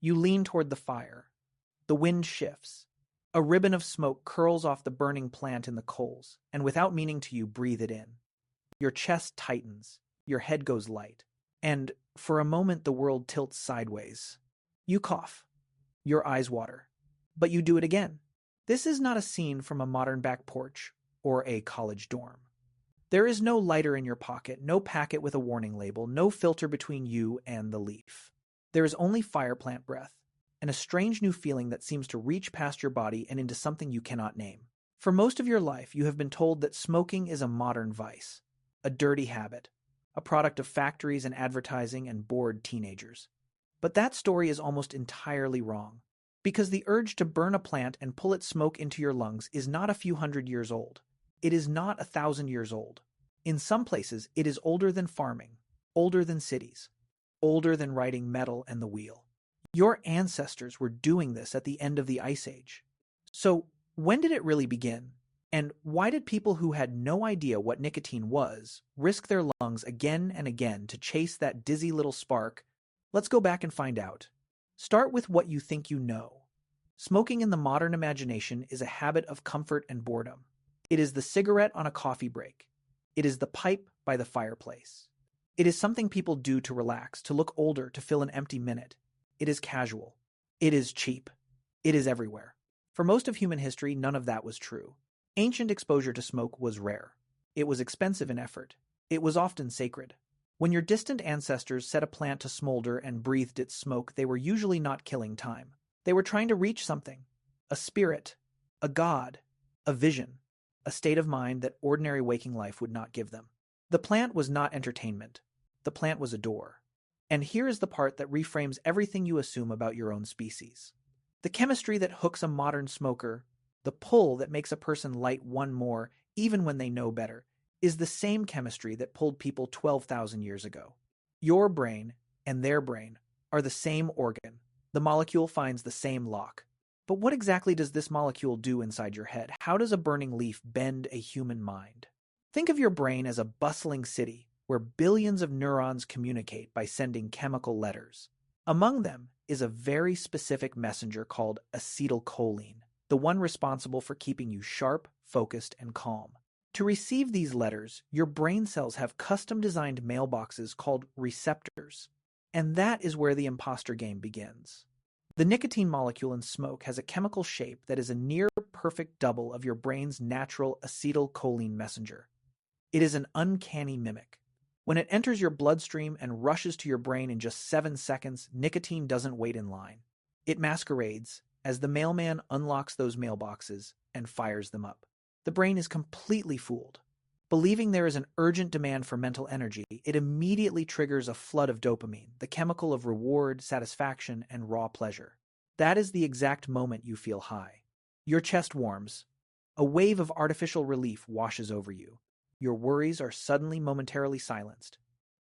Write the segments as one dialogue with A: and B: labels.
A: You lean toward the fire. The wind shifts. A ribbon of smoke curls off the burning plant in the coals, and without meaning to, you breathe it in. Your chest tightens. Your head goes light. And, for a moment, the world tilts sideways. You cough. Your eyes water. But you do it again. This is not a scene from a modern back porch or a college dorm. There is no lighter in your pocket, no packet with a warning label, no filter between you and the leaf. There is only fire plant breath, and a strange new feeling that seems to reach past your body and into something you cannot name. For most of your life, you have been told that smoking is a modern vice, a dirty habit, a product of factories and advertising and bored teenagers. But that story is almost entirely wrong, because the urge to burn a plant and pull its smoke into your lungs is not a few hundred years old. It is not 1,000 years old. In some places, it is older than farming, older than cities, older than writing metal and the wheel. Your ancestors were doing this at the end of the Ice Age. So, when did it really begin? And why did people who had no idea what nicotine was risk their lungs again and again to chase that dizzy little spark? Let's go back and find out. Start with what you think you know. Smoking in the modern imagination is a habit of comfort and boredom. It is the cigarette on a coffee break. It is the pipe by the fireplace. It is something people do to relax, to look older, to fill an empty minute. It is casual. It is cheap. It is everywhere. For most of human history, none of that was true. Ancient exposure to smoke was rare. It was expensive in effort. It was often sacred. When your distant ancestors set a plant to smolder and breathed its smoke, they were usually not killing time. They were trying to reach something, a spirit, a god, a vision, a state of mind that ordinary waking life would not give them. The plant was not entertainment. The plant was a door. And here is the part that reframes everything you assume about your own species. The chemistry that hooks a modern smoker, the pull that makes a person light one more, even when they know better, is the same chemistry that pulled people 12,000 years ago. Your brain and their brain are the same organ. The molecule finds the same lock. But what exactly does this molecule do inside your head? How does a burning leaf bend a human mind? Think of your brain as a bustling city where billions of neurons communicate by sending chemical letters. Among them is a very specific messenger called acetylcholine, the one responsible for keeping you sharp, focused, and calm. To receive these letters, your brain cells have custom-designed mailboxes called receptors, and that is where the imposter game begins. The nicotine molecule in smoke has a chemical shape that is a near-perfect double of your brain's natural acetylcholine messenger. It is an uncanny mimic. When it enters your bloodstream and rushes to your brain in just 7 seconds, nicotine doesn't wait in line. It masquerades as the mailman unlocks those mailboxes and fires them up. The brain is completely fooled. Believing there is an urgent demand for mental energy, it immediately triggers a flood of dopamine, the chemical of reward, satisfaction, and raw pleasure. That is the exact moment you feel high. Your chest warms. A wave of artificial relief washes over you. Your worries are suddenly momentarily silenced.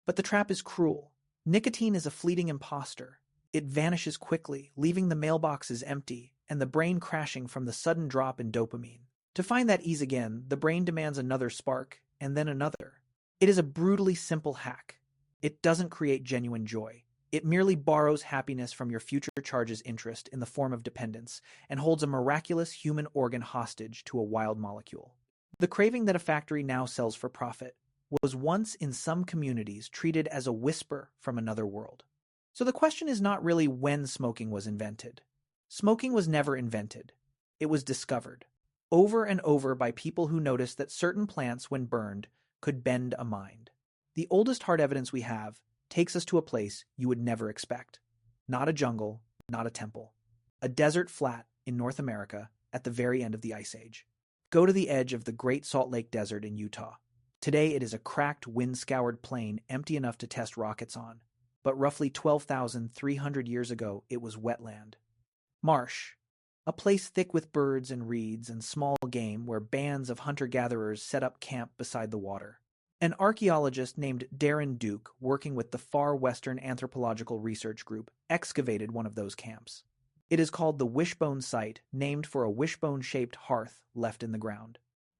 A: But the trap is cruel. Nicotine is a fleeting imposter. It vanishes quickly, leaving the mailboxes empty and the brain crashing from the sudden drop in dopamine. To find that ease again, the brain demands another spark, and then another. It is a brutally simple hack. It doesn't create genuine joy. It merely borrows happiness from your future charge's interest in the form of dependence and holds a miraculous human organ hostage to a wild molecule. The craving that a factory now sells for profit was once in some communities treated as a whisper from another world. So the question is not really when smoking was invented. Smoking was never invented. It was discovered, over and over by people who noticed that certain plants, when burned, could bend a mind. The oldest hard evidence we have takes us to a place you would never expect. Not a jungle, not a temple. A desert flat in North America at the very end of the Ice Age. Go to the edge of the Great Salt Lake Desert in Utah. Today it is a cracked, wind-scoured plain empty enough to test rockets on. But roughly 12,300 years ago, it was wetland. Marsh. A place thick with birds and reeds and small game where bands of hunter-gatherers set up camp beside the water. An archaeologist named Darren Duke, working with the Far Western Anthropological Research Group, excavated one of those camps. It is called the Wishbone Site, named for a wishbone-shaped hearth left in the ground.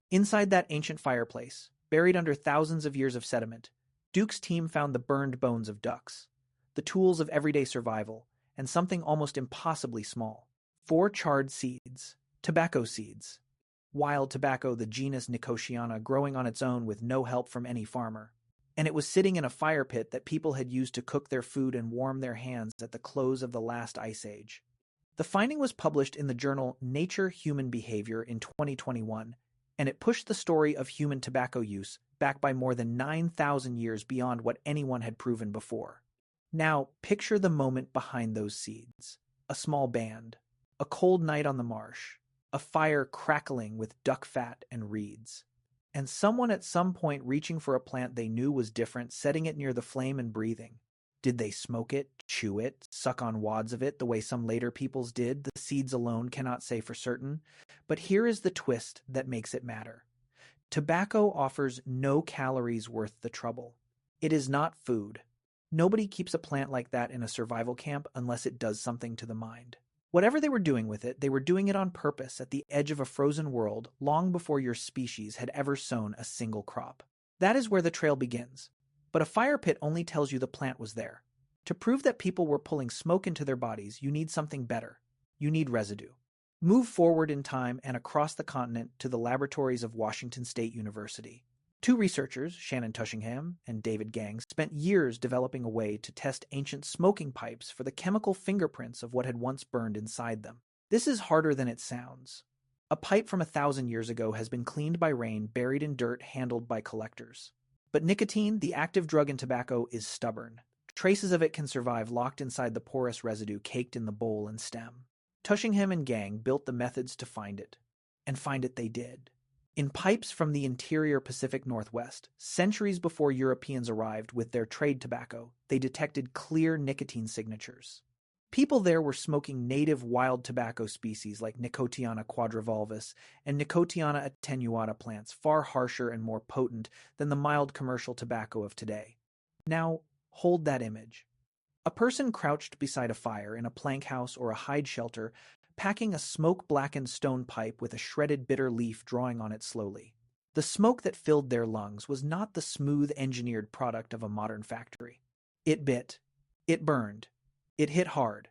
A: Inside that ancient fireplace, buried under thousands of years of sediment, Duke's team found the burned bones of ducks, the tools of everyday survival, and something almost impossibly small. 4 charred seeds. Tobacco seeds. Wild tobacco, the genus Nicotiana, growing on its own with no help from any farmer. And it was sitting in a fire pit that people had used to cook their food and warm their hands at the close of the last ice age. The finding was published in the journal Nature Human Behavior in 2021, and it pushed the story of human tobacco use back by more than 9,000 years beyond what anyone had proven before. Now, picture the moment behind those seeds. A small band, a cold night on the marsh, a fire crackling with duck fat and reeds, and someone at some point reaching for a plant they knew was different, setting it near the flame and breathing. Did they smoke it, chew it, suck on wads of it the way some later peoples did? The seeds alone cannot say for certain. But here is the twist that makes it matter. Tobacco offers no calories worth the trouble. It is not food. Nobody keeps a plant like that in a survival camp unless it does something to the mind. Whatever they were doing with it, they were doing it on purpose at the edge of a frozen world long before your species had ever sown a single crop. That is where the trail begins. But a fire pit only tells you the plant was there. To prove that people were pulling smoke into their bodies, you need something better. You need residue. Move forward in time and across the continent to the laboratories of Washington State University. 2 researchers, Shannon Tushingham and David Gang, spent years developing a way to test ancient smoking pipes for the chemical fingerprints of what had once burned inside them. This is harder than it sounds. A pipe from 1,000 years ago has been cleaned by rain, buried in dirt, handled by collectors. But nicotine, the active drug in tobacco, is stubborn. Traces of it can survive locked inside the porous residue caked in the bowl and stem. Tushingham and Gang built the methods to find it. And find it they did. In pipes from the interior Pacific Northwest, centuries before Europeans arrived with their trade tobacco, they detected clear nicotine signatures. People there were smoking native wild tobacco species like Nicotiana quadrivalvus and Nicotiana attenuata plants, far harsher and more potent than the mild commercial tobacco of today. Now, hold that image. A person crouched beside a fire in a plank house or a hide shelter, packing a smoke-blackened stone pipe with a shredded bitter leaf drawing on it slowly. The smoke that filled their lungs was not the smooth, engineered product of a modern factory. It bit. It burned. It hit hard.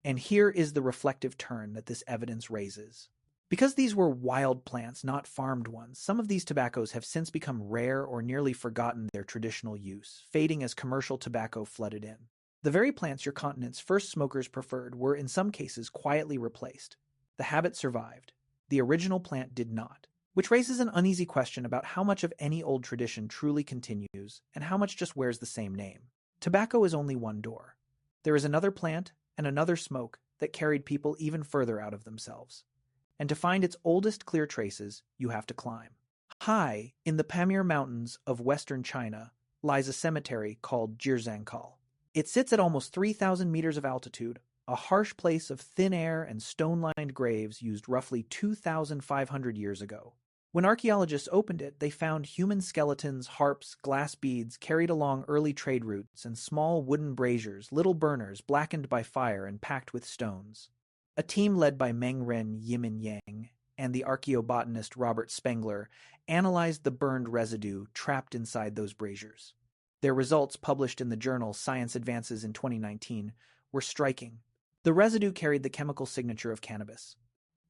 A: And here is the reflective turn that this evidence raises. Because these were wild plants, not farmed ones, some of these tobaccos have since become rare or nearly forgotten their traditional use, fading as commercial tobacco flooded in. The very plants your continent's first smokers preferred were in some cases quietly replaced. The habit survived. The original plant did not, which raises an uneasy question about how much of any old tradition truly continues and how much just wears the same name. Tobacco is only one door. There is another plant and another smoke that carried people even further out of themselves. And to find its oldest clear traces, you have to climb. High in the Pamir Mountains of western China lies a cemetery called Jirzangkal. It sits at almost 3,000 meters of altitude, a harsh place of thin air and stone-lined graves used roughly 2,500 years ago. When archaeologists opened it, they found human skeletons, harps, glass beads carried along early trade routes, and small wooden braziers, little burners blackened by fire and packed with stones. A team led by Mengren Yimin Yang and the archaeobotanist Robert Spengler analyzed the burned residue trapped inside those braziers. Their results, published in the journal Science Advances in 2019, were striking. The residue carried the chemical signature of cannabis,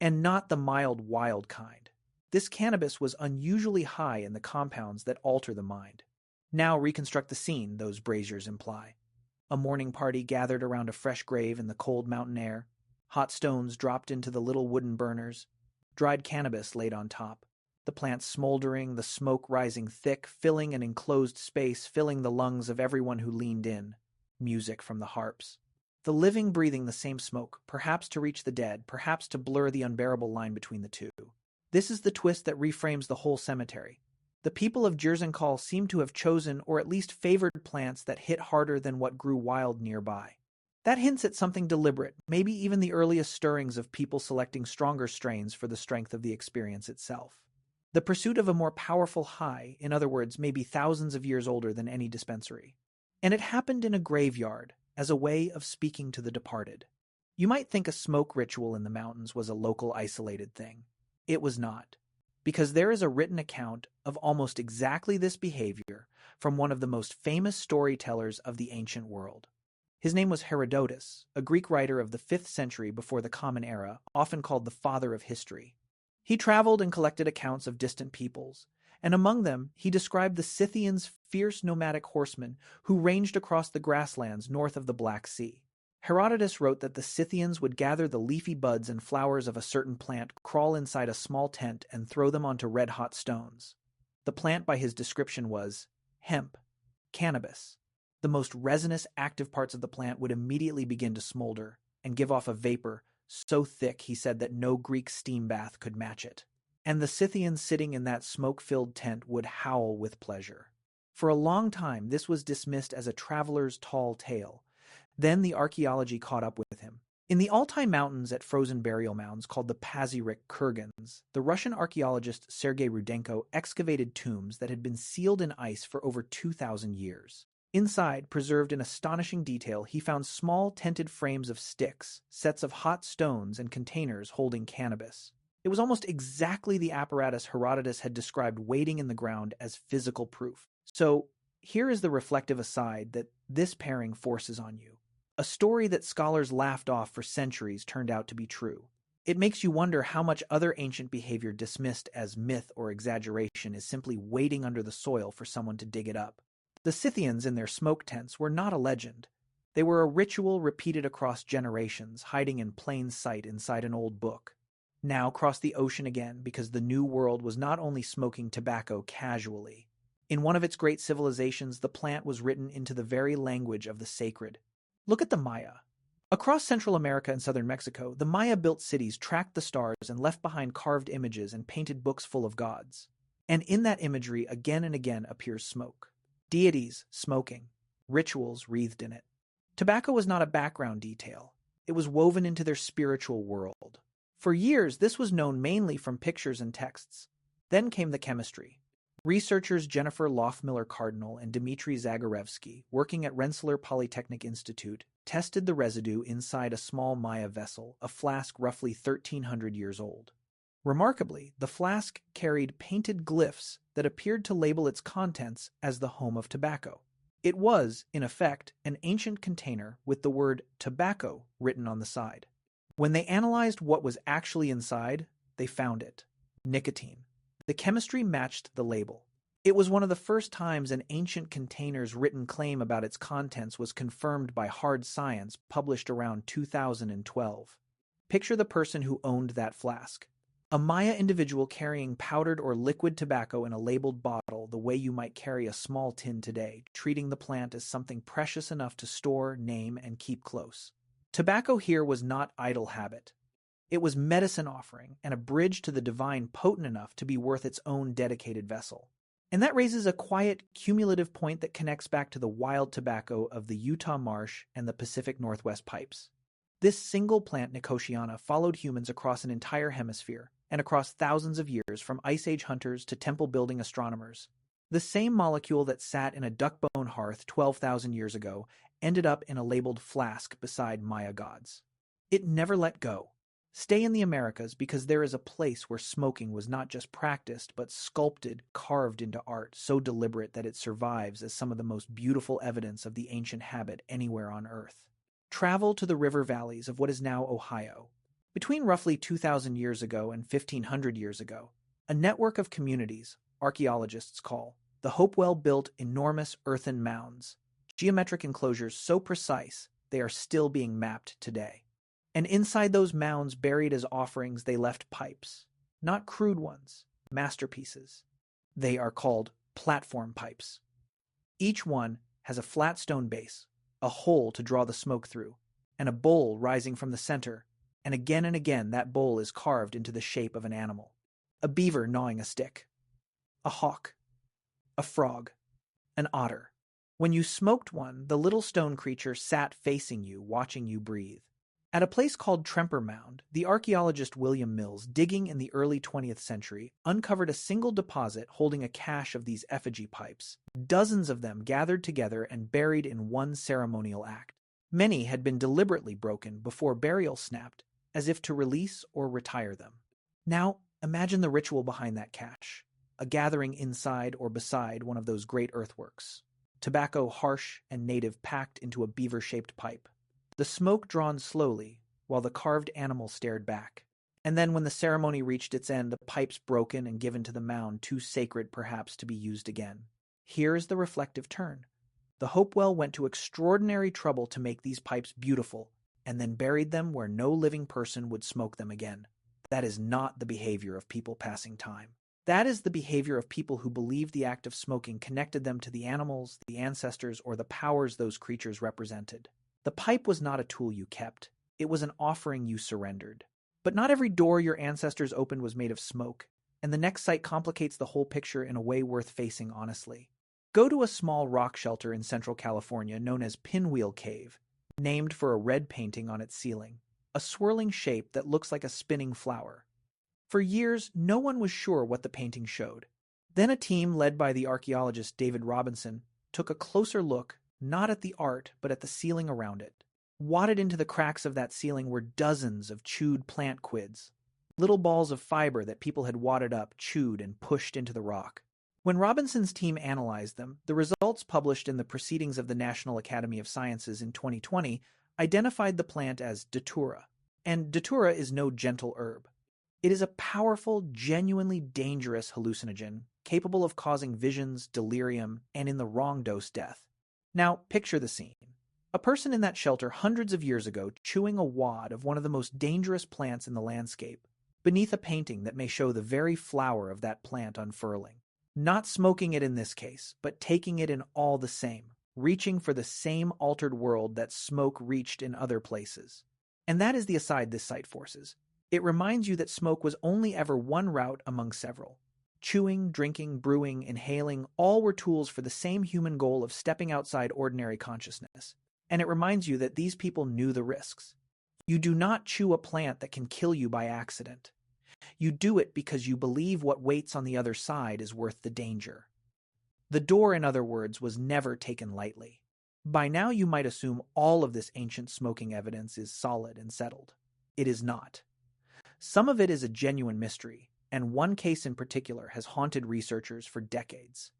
A: and not the mild, wild kind. This cannabis was unusually high in the compounds that alter the mind. Now reconstruct the scene, those braziers imply. A mourning party gathered around a fresh grave in the cold mountain air, hot stones dropped into the little wooden burners, dried cannabis laid on top. The plant smoldering, the smoke rising thick, filling an enclosed space, filling the lungs of everyone who leaned in. Music from the harps. The living breathing the same smoke, perhaps to reach the dead, perhaps to blur the unbearable line between the two. This is the twist that reframes the whole cemetery. The people of Jirzangkal seem to have chosen or at least favored plants that hit harder than what grew wild nearby. That hints at something deliberate, maybe even the earliest stirrings of people selecting stronger strains for the strength of the experience itself. The pursuit of a more powerful high, in other words, may be thousands of years older than any dispensary. And it happened in a graveyard, as a way of speaking to the departed. You might think a smoke ritual in the mountains was a local isolated thing. It was not, because there is a written account of almost exactly this behavior from one of the most famous storytellers of the ancient world. His name was Herodotus, a Greek writer of the 5th century before the Common Era, often called the father of history. He traveled and collected accounts of distant peoples, and among them he described the Scythians, fierce nomadic horsemen who ranged across the grasslands north of the Black Sea. Herodotus wrote that the Scythians would gather the leafy buds and flowers of a certain plant, crawl inside a small tent, and throw them onto red-hot stones. The plant by his description was hemp, cannabis. The most resinous active parts of the plant would immediately begin to smolder and give off a vapor so thick he said that no Greek steam bath could match it. And the Scythians sitting in that smoke-filled tent would howl with pleasure. For a long time this was dismissed as a traveler's tall tale. Then the archaeology caught up with him. In the Altai Mountains at frozen burial mounds called the Pazyryk Kurgans, the Russian archaeologist Sergei Rudenko excavated tombs that had been sealed in ice for over 2,000 years. Inside, preserved in astonishing detail, he found small tented frames of sticks, sets of hot stones, and containers holding cannabis. It was almost exactly the apparatus Herodotus had described waiting in the ground as physical proof. So, here is the reflective aside that this pairing forces on you. A story that scholars laughed off for centuries turned out to be true. It makes you wonder how much other ancient behavior dismissed as myth or exaggeration is simply waiting under the soil for someone to dig it up. The Scythians in their smoke tents were not a legend. They were a ritual repeated across generations, hiding in plain sight inside an old book. Now cross the ocean again because the New World was not only smoking tobacco casually. In one of its great civilizations, the plant was written into the very language of the sacred. Look at the Maya. Across Central America and southern Mexico, the Maya built cities, tracked the stars, and left behind carved images and painted books full of gods. And in that imagery, again and again appears smoke. Deities smoking, rituals wreathed in it. Tobacco was not a background detail. It was woven into their spiritual world. For years, this was known mainly from pictures and texts. Then came the chemistry. Researchers Jennifer Lothmiller-Cardinal and Dmitry Zagorevsky, working at Rensselaer Polytechnic Institute, tested the residue inside a small Maya vessel, a flask roughly 1,300 years old. Remarkably, the flask carried painted glyphs that appeared to label its contents as the home of tobacco. It was, in effect, an ancient container with the word tobacco written on the side. When they analyzed what was actually inside, they found it: nicotine. The chemistry matched the label. It was one of the first times an ancient container's written claim about its contents was confirmed by hard science, published around 2012. Picture the person who owned that flask. A Maya individual carrying powdered or liquid tobacco in a labeled bottle the way you might carry a small tin today, treating the plant as something precious enough to store, name, and keep close. Tobacco here was not idle habit. It was medicine offering and a bridge to the divine potent enough to be worth its own dedicated vessel. And that raises a quiet, cumulative point that connects back to the wild tobacco of the Utah marsh and the Pacific Northwest pipes. This single plant, Nicotiana, followed humans across an entire hemisphere and across thousands of years, from Ice Age hunters to temple-building astronomers. The same molecule that sat in a duck-bone hearth 12,000 years ago ended up in a labeled flask beside Maya gods. It never let go. Stay in the Americas because there is a place where smoking was not just practiced but sculpted, carved into art, so deliberate that it survives as some of the most beautiful evidence of the ancient habit anywhere on Earth. Travel to the river valleys of what is now Ohio. Between roughly 2,000 years ago and 1,500 years ago, a network of communities, archaeologists call, the Hopewell built enormous earthen mounds, geometric enclosures so precise they are still being mapped today. And inside those mounds, buried as offerings, they left pipes. Not crude ones, masterpieces. They are called platform pipes. Each one has a flat stone base, a hole to draw the smoke through, and a bowl rising from the center, and again that bowl is carved into the shape of an animal. A beaver gnawing a stick. A hawk. A frog. An otter. When you smoked one, the little stone creature sat facing you, watching you breathe. At a place called Tremper Mound, the archaeologist William Mills, digging in the early 20th century, uncovered a single deposit holding a cache of these effigy pipes, dozens of them gathered together and buried in one ceremonial act. Many had been deliberately broken before burial snapped, as if to release or retire them. Now, imagine the ritual behind that cache, a gathering inside or beside one of those great earthworks. tobacco harsh and native packed into a beaver-shaped pipe. The smoke drawn slowly, while the carved animal stared back. And then when the ceremony reached its end, the pipes broken and given to the mound, too sacred perhaps to be used again. Here is the reflective turn. The Hopewell went to extraordinary trouble to make these pipes beautiful, and then buried them where no living person would smoke them again. That is not the behavior of people passing time. That is the behavior of people who believed the act of smoking connected them to the animals, the ancestors, or the powers those creatures represented. The pipe was not a tool you kept. It was an offering you surrendered. But not every door your ancestors opened was made of smoke, and the next site complicates the whole picture in a way worth facing honestly. Go to a small rock shelter in Central California known as Pinwheel Cave, named for a red painting on its ceiling, a swirling shape that looks like a spinning flower. For years, no one was sure what the painting showed. Then a team led by the archaeologist David Robinson took a closer look, not at the art, but at the ceiling around it. Wadded into the cracks of that ceiling were dozens of chewed plant quids, little balls of fiber that people had wadded up, chewed, and pushed into the rock. When Robinson's team analyzed them, the results published in the Proceedings of the National Academy of Sciences in 2020 identified the plant as Datura. And Datura is no gentle herb. It is a powerful, genuinely dangerous hallucinogen, capable of causing visions, delirium, and in the wrong dose, death. Now, picture the scene. A person in that shelter hundreds of years ago chewing a wad of one of the most dangerous plants in the landscape, beneath a painting that may show the very flower of that plant unfurling. Not smoking it in this case, but taking it in all the same, reaching for the same altered world that smoke reached in other places. And that is the aside this site forces. It reminds you that smoke was only ever one route among several. Chewing, drinking, brewing, inhaling, all were tools for the same human goal of stepping outside ordinary consciousness. And it reminds you that these people knew the risks. You do not chew a plant that can kill you by accident. You do it because you believe what waits on the other side is worth the danger. The door, in other words, was never taken lightly. By now you might assume all of this ancient smoking evidence is solid and settled. It is not. Some of it is a genuine mystery, and one case in particular has haunted researchers for decades.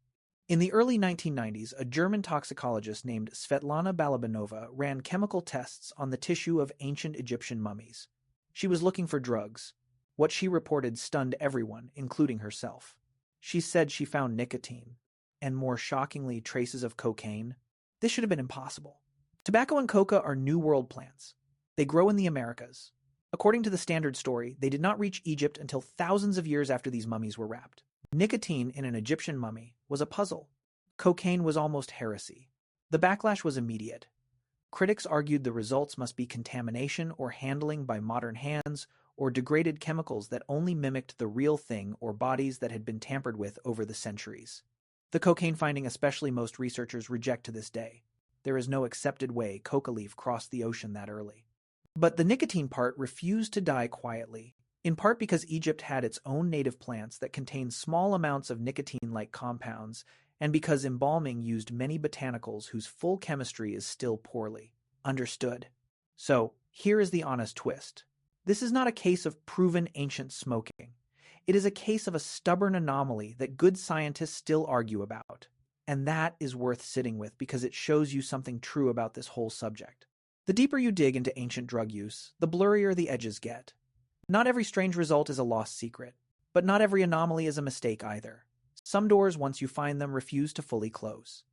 A: In the early 1990s, a German toxicologist named Svetlana Balabanova ran chemical tests on the tissue of ancient Egyptian mummies. She was looking for drugs. What she reported stunned everyone, including herself. She said she found nicotine, and more shockingly, traces of cocaine. This should have been impossible. Tobacco and coca are New World plants. They grow in the Americas. According to the Standard story, they did not reach Egypt until thousands of years after these mummies were wrapped. Nicotine in an Egyptian mummy was a puzzle. Cocaine was almost heresy. The backlash was immediate. Critics argued the results must be contamination or handling by modern hands or degraded chemicals that only mimicked the real thing or bodies that had been tampered with over the centuries. The cocaine finding especially most researchers reject to this day. There is no accepted way coca leaf crossed the ocean that early. But the nicotine part refused to die quietly, in part because Egypt had its own native plants that contained small amounts of nicotine-like compounds, and because embalming used many botanicals whose full chemistry is still poorly understood. So, here is the honest twist. This is not a case of proven ancient smoking. It is a case of a stubborn anomaly that good scientists still argue about. And that is worth sitting with because it shows you something true about this whole subject. The deeper you dig into ancient drug use, the blurrier the edges get. Not every strange result is a lost secret, but not every anomaly is a mistake either. Some doors, once you find them, refuse to fully close.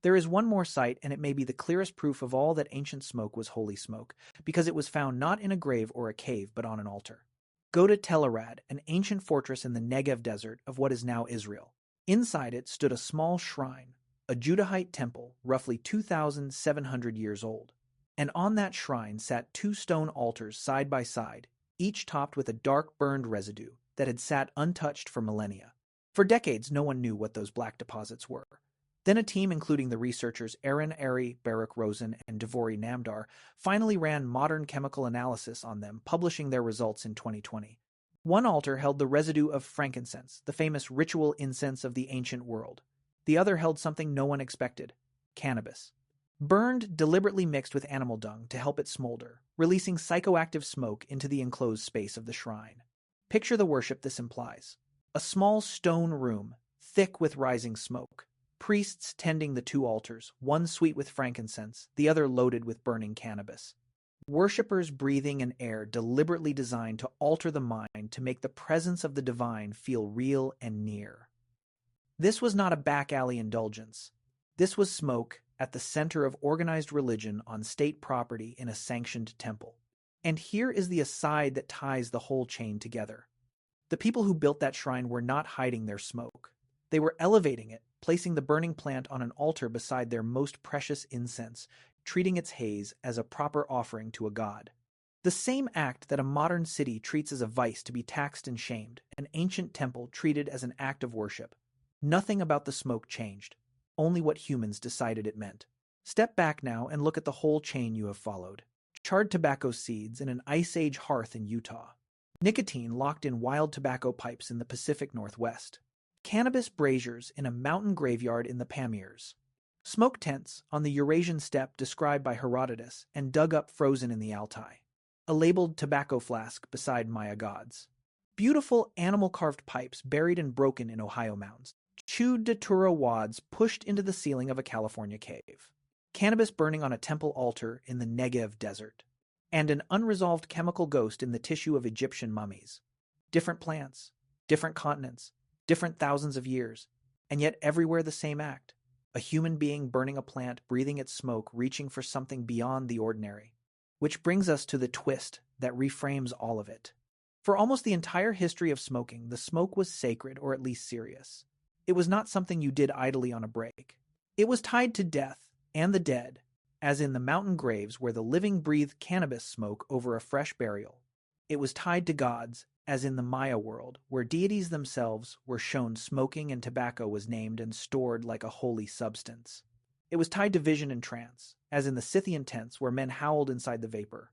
A: There is one more site, and it may be the clearest proof of all that ancient smoke was holy smoke, because it was found not in a grave or a cave, but on an altar. Go to Tel Arad, an ancient fortress in the Negev desert of what is now Israel. Inside it stood a small shrine, a Judahite temple, roughly 2,700 years old. And on that shrine sat two stone altars side by side, each topped with a dark burned residue that had sat untouched for millennia. For decades, no one knew what those black deposits were. Then a team including the researchers Aaron Ari, Barak Rosen, and Devory Namdar finally ran modern chemical analysis on them, publishing their results in 2020. One altar held the residue of frankincense, the famous ritual incense of the ancient world. The other held something no one expected: cannabis. Burned, deliberately mixed with animal dung to help it smolder, releasing psychoactive smoke into the enclosed space of the shrine. Picture the worship this implies. A small stone room, thick with rising smoke. priests tending the two altars, one sweet with frankincense, the other loaded with burning cannabis. Worshippers breathing an air deliberately designed to alter the mind to make the presence of the divine feel real and near. This was not a back alley indulgence. This was smoke at the center of organized religion on state property in a sanctioned temple. And here is the aside that ties the whole chain together. The people who built that shrine were not hiding their smoke. They were elevating it, placing the burning plant on an altar beside their most precious incense, treating its haze as a proper offering to a god. The same act that a modern city treats as a vice to be taxed and shamed, an ancient temple treated as an act of worship. Nothing about the smoke changed, only what humans decided it meant. Step back now and look at the whole chain you have followed. Charred tobacco seeds in an Ice Age hearth in Utah. Nicotine locked in wild tobacco pipes in the Pacific Northwest. Cannabis braziers in a mountain graveyard in the Pamirs. Smoke tents on the Eurasian steppe described by Herodotus and dug up frozen in the Altai. A labeled tobacco flask beside Maya gods. Beautiful animal-carved pipes buried and broken in Ohio mountains. Chewed datura wads pushed into the ceiling of a California cave. Cannabis burning on a temple altar in the Negev desert. And an unresolved chemical ghost in the tissue of Egyptian mummies. Different plants, different continents, different thousands of years, and yet everywhere the same act. A human being burning a plant, breathing its smoke, reaching for something beyond the ordinary. Which brings us to the twist that reframes all of it. For almost the entire history of smoking, the smoke was sacred, or at least serious. It was not something you did idly on a break. It was tied to death and the dead, as in the mountain graves where the living breathed cannabis smoke over a fresh burial. It was tied to gods, as in the Maya world, where deities themselves were shown smoking and tobacco was named and stored like a holy substance. It was tied to vision and trance, as in the Scythian tents where men howled inside the vapor.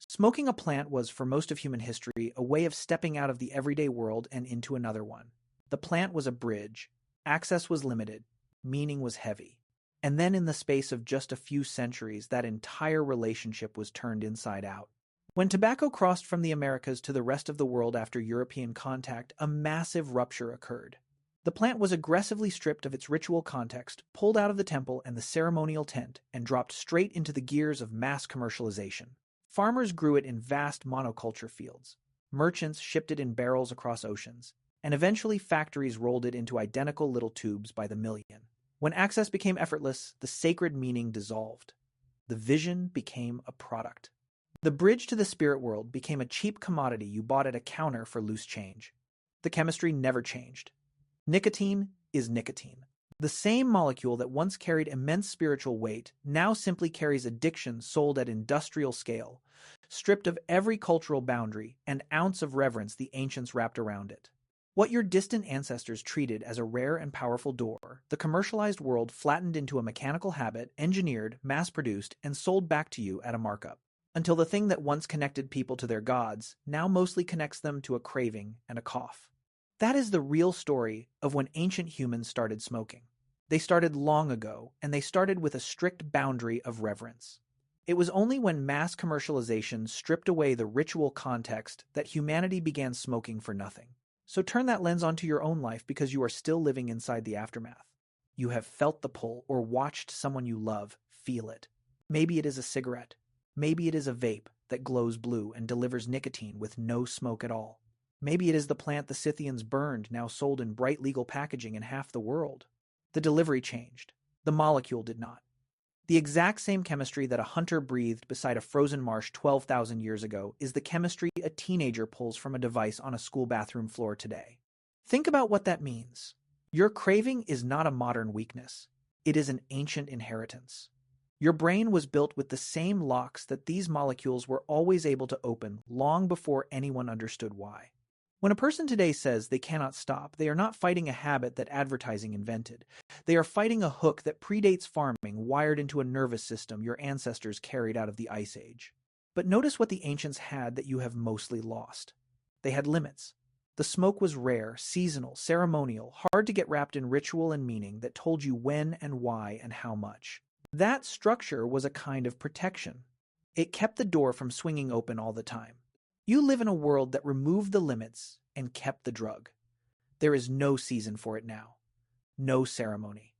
A: Smoking a plant was, for most of human history, a way of stepping out of the everyday world and into another one. The plant was a bridge, access was limited, meaning was heavy. And then in the space of just a few centuries, that entire relationship was turned inside out. When tobacco crossed from the Americas to the rest of the world after European contact, a massive rupture occurred. The plant was aggressively stripped of its ritual context, pulled out of the temple and the ceremonial tent, and dropped straight into the gears of mass commercialization. Farmers grew it in vast monoculture fields. Merchants shipped it in barrels across oceans, and eventually factories rolled it into identical little tubes by the million. When access became effortless, the sacred meaning dissolved. The vision became a product. The bridge to the spirit world became a cheap commodity you bought at a counter for loose change. The chemistry never changed. Nicotine is nicotine. The same molecule that once carried immense spiritual weight now simply carries addiction sold at industrial scale, stripped of every cultural boundary and ounce of reverence the ancients wrapped around it. What your distant ancestors treated as a rare and powerful door, the commercialized world flattened into a mechanical habit, engineered, mass-produced, and sold back to you at a markup. Until the thing that once connected people to their gods now mostly connects them to a craving and a cough. That is the real story of when ancient humans started smoking. They started long ago, and they started with a strict boundary of reverence. It was only when mass commercialization stripped away the ritual context that humanity began smoking for nothing. So turn that lens onto your own life because you are still living inside the aftermath. You have felt the pull or watched someone you love feel it. Maybe it is a cigarette. Maybe it is a vape that glows blue and delivers nicotine with no smoke at all. Maybe it is the plant the Scythians burned, now sold in bright legal packaging in half the world. The delivery changed. The molecule did not. The exact same chemistry that a hunter breathed beside a frozen marsh 12,000 years ago is the chemistry a teenager pulls from a device on a school bathroom floor today. Think about what that means. Your craving is not a modern weakness. It is an ancient inheritance. Your brain was built with the same locks that these molecules were always able to open long before anyone understood why. When a person today says they cannot stop, they are not fighting a habit that advertising invented. They are fighting a hook that predates farming, wired into a nervous system your ancestors carried out of the Ice Age. But notice what the ancients had that you have mostly lost. They had limits. The smoke was rare, seasonal, ceremonial, hard to get wrapped in ritual and meaning that told you when and why and how much. That structure was a kind of protection. It kept the door from swinging open all the time. You live in a world that removed the limits and kept the drug. There is no season for it now. No ceremony.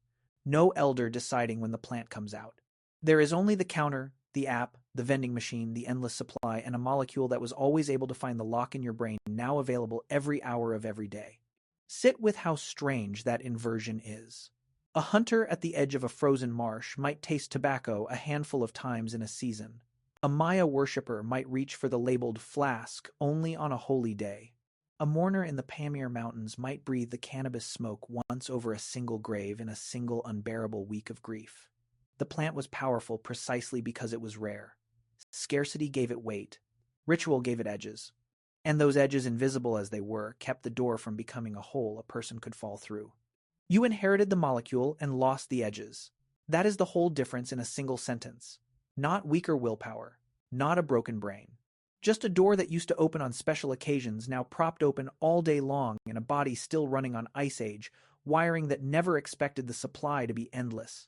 A: No elder deciding when the plant comes out. There is only the counter, the app, the vending machine, the endless supply, and a molecule that was always able to find the lock in your brain, now available every hour of every day. Sit with how strange that inversion is. A hunter at the edge of a frozen marsh might taste tobacco a handful of times in a season. A Maya worshipper might reach for the labeled flask only on a holy day. A mourner in the Pamir Mountains might breathe the cannabis smoke once over a single grave in a single unbearable week of grief. The plant was powerful precisely because it was rare. Scarcity gave it weight. Ritual gave it edges. And those edges, invisible as they were, kept the door from becoming a hole a person could fall through. You inherited the molecule and lost the edges. That is the whole difference in a single sentence. Not weaker willpower, not a broken brain. Just a door that used to open on special occasions now propped open all day long in a body still running on Ice Age, wiring that never expected the supply to be endless.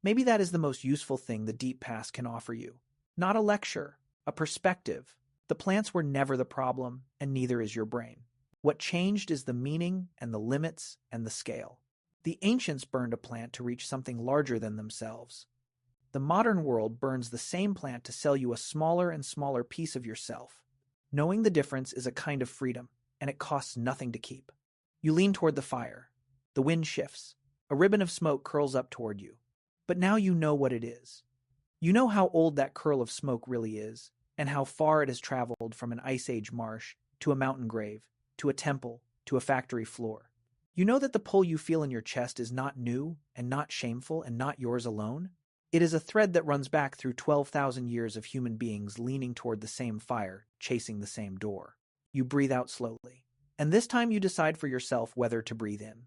A: Maybe that is the most useful thing the deep past can offer you. Not a lecture, a perspective. The plants were never the problem, and neither is your brain. What changed is the meaning and the limits and the scale. The ancients burned a plant to reach something larger than themselves. The modern world burns the same plant to sell you a smaller and smaller piece of yourself. Knowing the difference is a kind of freedom, and it costs nothing to keep. You lean toward the fire. The wind shifts. A ribbon of smoke curls up toward you. But now you know what it is. You know how old that curl of smoke really is, and how far it has traveled from an Ice Age marsh to a mountain grave, to a temple, to a factory floor. You know that the pull you feel in your chest is not new, and not shameful, and not yours alone. It is a thread that runs back through 12,000 years of human beings leaning toward the same fire, chasing the same door. You breathe out slowly. And this time you decide for yourself whether to breathe in.